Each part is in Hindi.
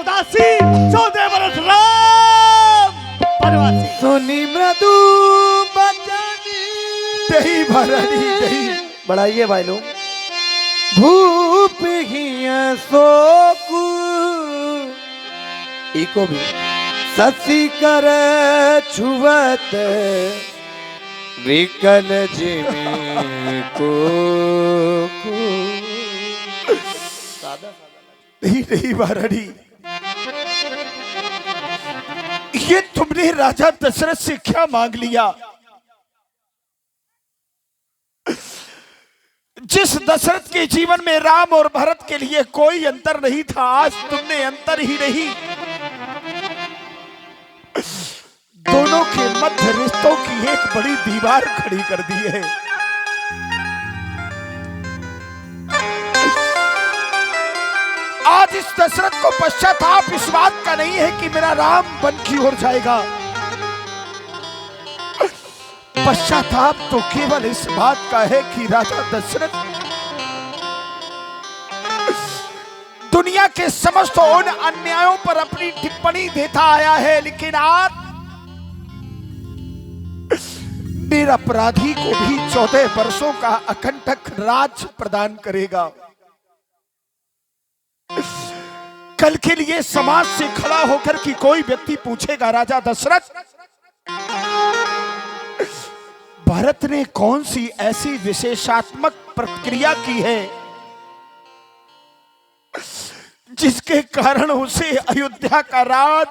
उदासी 14 बरस राम बनवासी सोनी मृदु बचनी दही भरनी दही बढ़ाइए भाई लोग। भूप हिया सोकु इको भी ससी कर छुवत विकल जिमी को नहीं महारानी, ये तुमने राजा दशरथ से क्या मांग लिया? जिस दशरथ के जीवन में राम और भरत के लिए कोई अंतर नहीं था, आज तुमने अंतर ही नहीं, दोनों के मध्य रिश्तों की एक बड़ी दीवार खड़ी कर दी है। आज इस दशरथ को पश्चाताप इस बात का नहीं है कि मेरा राम वन की ओर जाएगा, पश्चाताप तो केवल इस बात का है कि राजा दशरथ दुनिया के समस्त उन अन्यायों पर अपनी टिप्पणी देता आया है, लेकिन आज निरपराधी को भी 14 वर्षों का अकंटक राज प्रदान करेगा। कल के लिए समाज से खड़ा होकर कि कोई व्यक्ति पूछेगा, राजा दशरथ, भारत ने कौन सी ऐसी विशेषात्मक प्रक्रिया की है जिसके कारण उसे अयोध्या का राज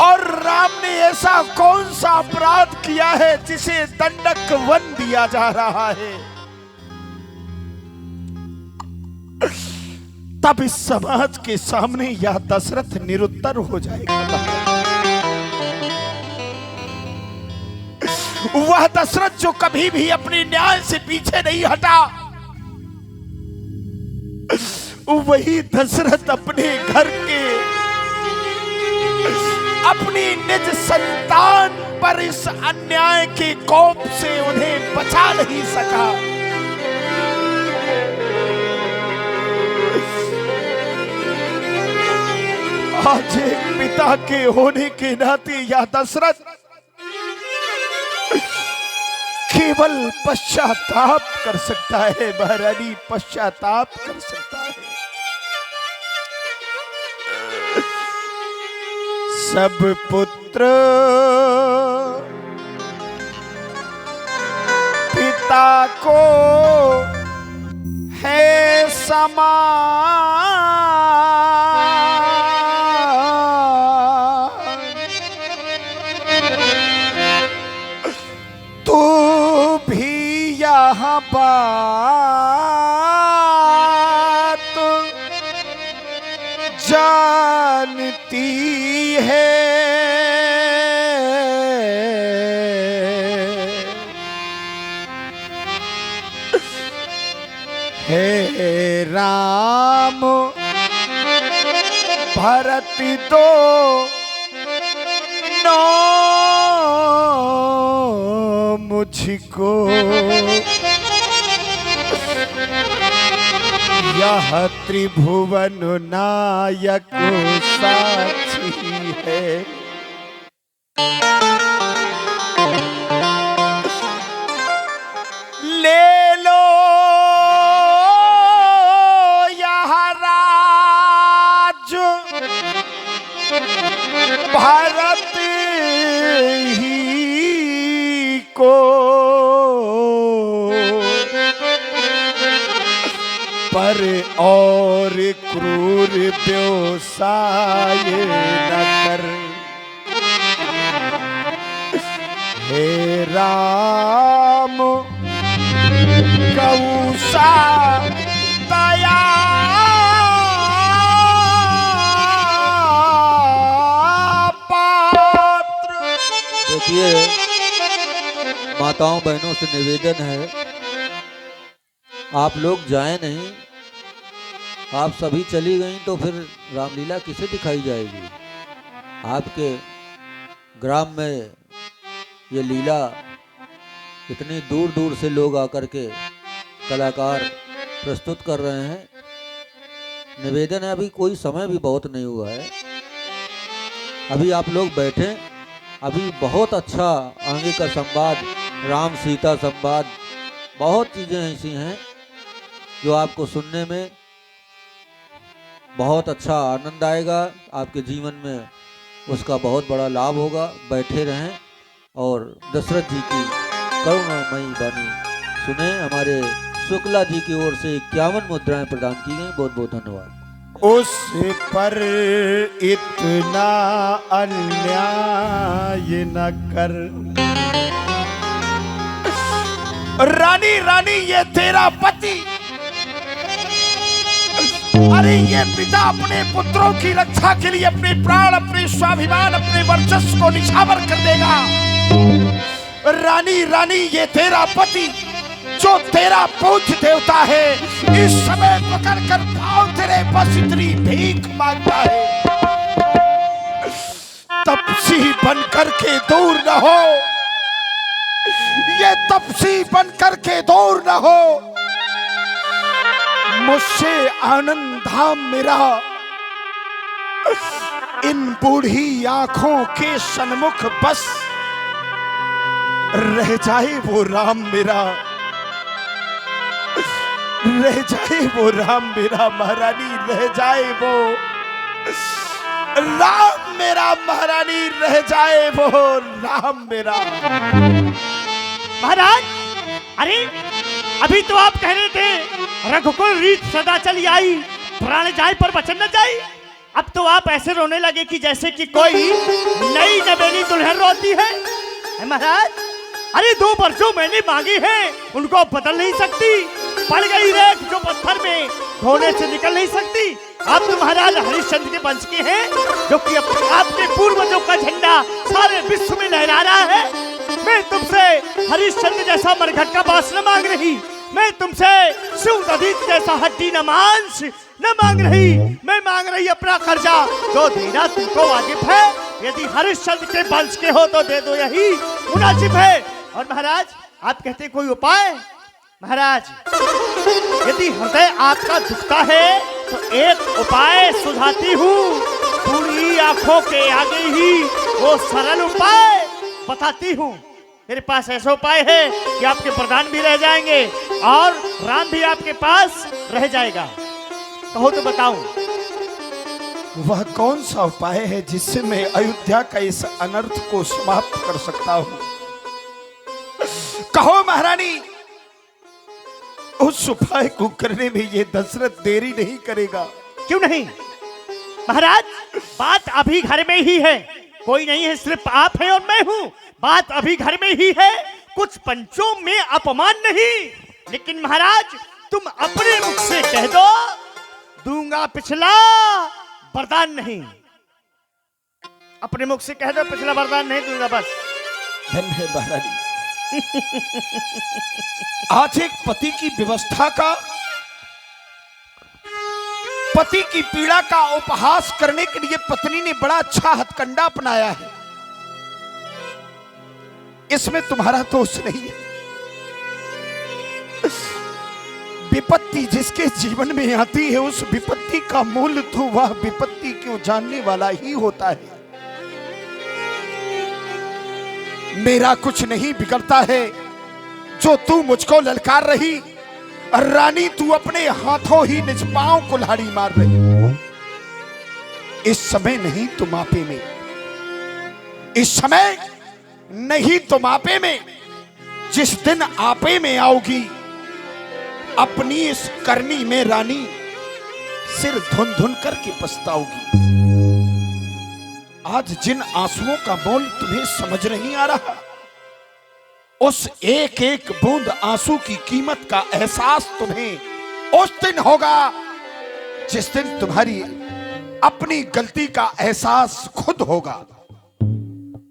और राम ने ऐसा कौन सा अपराध किया है जिसे दंडक वन दिया जा रहा है? तब इस समाज के सामने यह दशरथ निरुत्तर हो जाएगा। वह दशरथ जो कभी भी अपनी न्याय से पीछे नहीं हटा, वही दशरथ अपने घर के अपनी निज संतान पर इस अन्याय के कोप से उन्हें बचा नहीं सका। आज एक पिता के होने के नाते यह दशरथ केवल पश्चाताप कर सकता है, महारानी, पश्चाताप कर सकता है। सब पुत्र पिता को है समान, तू भी यहाँ बात जानती है। हे राम भरत दो नो मुझको, यह त्रिभुवन नायक साक्षी है। ले लो यह राज भारत ही को, पर और क्रूर व्यवसाय न कर। हे राम कौसा दया पात्र। देखिए, माताओं बहनों से निवेदन है, आप लोग जाएं नहीं। आप सभी चली गई तो फिर रामलीला किसे दिखाई जाएगी? आपके ग्राम में ये लीला इतनी दूर दूर से लोग आकर के, कलाकार प्रस्तुत कर रहे हैं। निवेदन है, अभी कोई समय भी बहुत नहीं हुआ है, अभी आप लोग बैठें। अभी बहुत अच्छा आगे का संवाद, राम सीता संवाद, बहुत चीज़ें ऐसी हैं जो आपको सुनने में बहुत अच्छा आनंद आएगा, आपके जीवन में उसका बहुत बड़ा लाभ होगा। बैठे रहें और दशरथ जी की करुणामयी वाणी सुने। हमारे शुक्ला जी की ओर से 51 मुद्राएं प्रदान की गई। बहुत बहुत धन्यवाद। उस पर इतना अन्याय न कर। रानी रानी ये तेरा पति, अरे ये पिता अपने पुत्रों की रक्षा के लिए अपने प्राण, अपने स्वाभिमान, अपने वर्चस्व को निछावर कर देगा। रानी रानी ये तेरा पति जो तेरा पूज्य देवता है, इस समय पकड़कर पाँव तेरे बस इतनी भीख मांगता है। तपसी बनकर के दूर न हो, ये तपसी बनकर के दूर न हो। मुझसे आनंद धाम मेरा इन बूढ़ी आंखों के सन्मुख बस रह जाए वो राम मेरा, रह जाए वो राम मेरा। महारानी रह जाए वो राम मेरा, महारानी रह जाए वो राम मेरा। महाराज, अरे अभी तो आप कह रहे थे रघुकुल रीत सदा चली आई, प्राण जाए पर वचन न जाए। अब तो आप ऐसे रोने लगे कि जैसे कि कोई नई नवेली दुल्हन रोती है। महाराज, अरे 2 वर्ष जो मैंने मांगी है उनको बदल नहीं सकती। पड़ गई रेख जो पत्थर में धोने से निकल नहीं सकती। आप तो महाराज हरिश्चंद्र के वंश के हैं, जो कि आपके पूर्वजों का झंडा सारे विश्व में लहरा रहा है। मैं तुमसे हरिश्चंद्र जैसा मरघट का बास न मांग रही, मैं तुमसे शिवदधित जैसा हड्डी न मांस न मांग रही। मैं मांग रही अपना कर्जा जो देना तुमको वाजिब है। यदि हरिश्चंद्र के वंश के हो तो दे दो, यही मुनासिब है। और महाराज, आप कहते कोई उपाय? महाराज, यदि हृदय आपका दुखता है तो एक उपाय सुझाती हूँ। पूरी आंखों के आगे ही वो सरल उपाय बताती हूँ। मेरे पास ऐसा उपाय है कि आपके प्रधान भी रह जाएंगे और राम भी आपके पास रह जाएगा। कहो तो बताऊं। वह कौन सा उपाय है जिससे मैं अयोध्या का इस अनर्थ को समाप्त कर सकता हूं? कहो महारानी, उस उपाय को करने में ये दशरथ देरी नहीं करेगा। क्यों नहीं महाराज, बात अभी घर में ही है, कोई नहीं है, सिर्फ आप हैं और मैं हूं। बात अभी घर में ही है, कुछ पंचों में अपमान नहीं। लेकिन महाराज, तुम अपने मुख से कह दो, दूंगा पिछला वरदान नहीं। अपने मुख से कह दो, पिछला वरदान नहीं दूंगा, बस। धन्य महारानी। आज एक पति की व्यवस्था का, पति की पीड़ा का उपहास करने के लिए पत्नी ने बड़ा अच्छा हथकंडा अपनाया है। इसमें तुम्हारा दोष नहीं है। विपत्ति जिसके जीवन में आती है, उस विपत्ति का मूल तो वह विपत्ति क्यों जानने वाला ही होता है। मेरा कुछ नहीं बिगड़ता है जो तू मुझको ललकार रही। रानी, तू अपने हाथों ही निज पांव को कुल्हाड़ी मार रही। इस समय नहीं तुम आपे में, इस समय नहीं तुम आपे में, जिस दिन आपे में आओगी अपनी इस करनी में रानी सिर धुन धुन करके पछताओगी। आज जिन आंसुओं का मोल तुम्हें समझ नहीं आ रहा, उस एक एक बूंद आंसू की कीमत का एहसास तुम्हें उस दिन होगा जिस दिन तुम्हारी अपनी गलती का एहसास खुद होगा।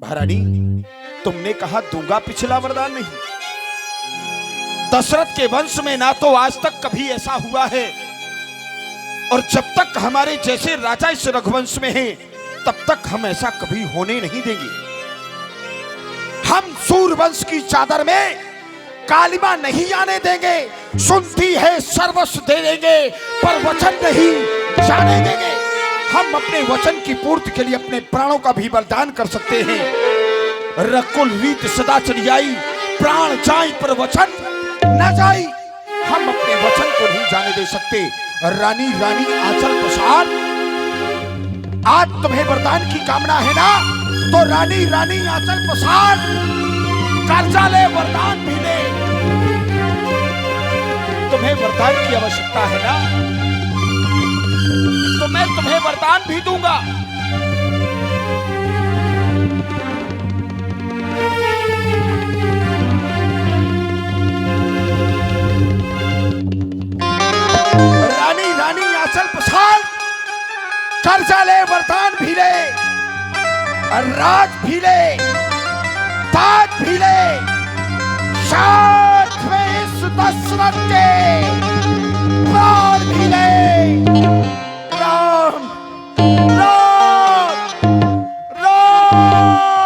महारानी, तुमने कहा दूंगा पिछला वरदान नहीं। दशरथ के वंश में ना तो आज तक कभी ऐसा हुआ है, और जब तक हमारे जैसे राजा इस रघुवंश में हैं, तब तक हम ऐसा कभी होने नहीं देंगे। हम सूर्यवंश की चादर में कालिमा नहीं आने देंगे। सुनती है सर्वस्व दे देंगे पर वचन नहीं जाने देंगे। हम अपने वचन की पूर्ति के लिए अपने प्राणों का भी बलिदान कर सकते हैं। रकुल रीत सदा चली आई, प्राण जाई पर वचन न जाई। हम अपने वचन को नहीं जाने दे सकते। रानी रानी आंचल पसार, आज तुम्हें वरदान की कामना है ना, तो रानी रानी आंचल पसार, कर्जा ले वरदान भी ले। तुम्हें वरदान की आवश्यकता है ना, तो मैं तुम्हें वरदान भी दूंगा। रानी रानी आंचल पसार, कर्जा ले वरदान भी ले, राज भी ले, ताज भी ले, साथ में इस दशरथ के प्राण भी ले। राम राम राम।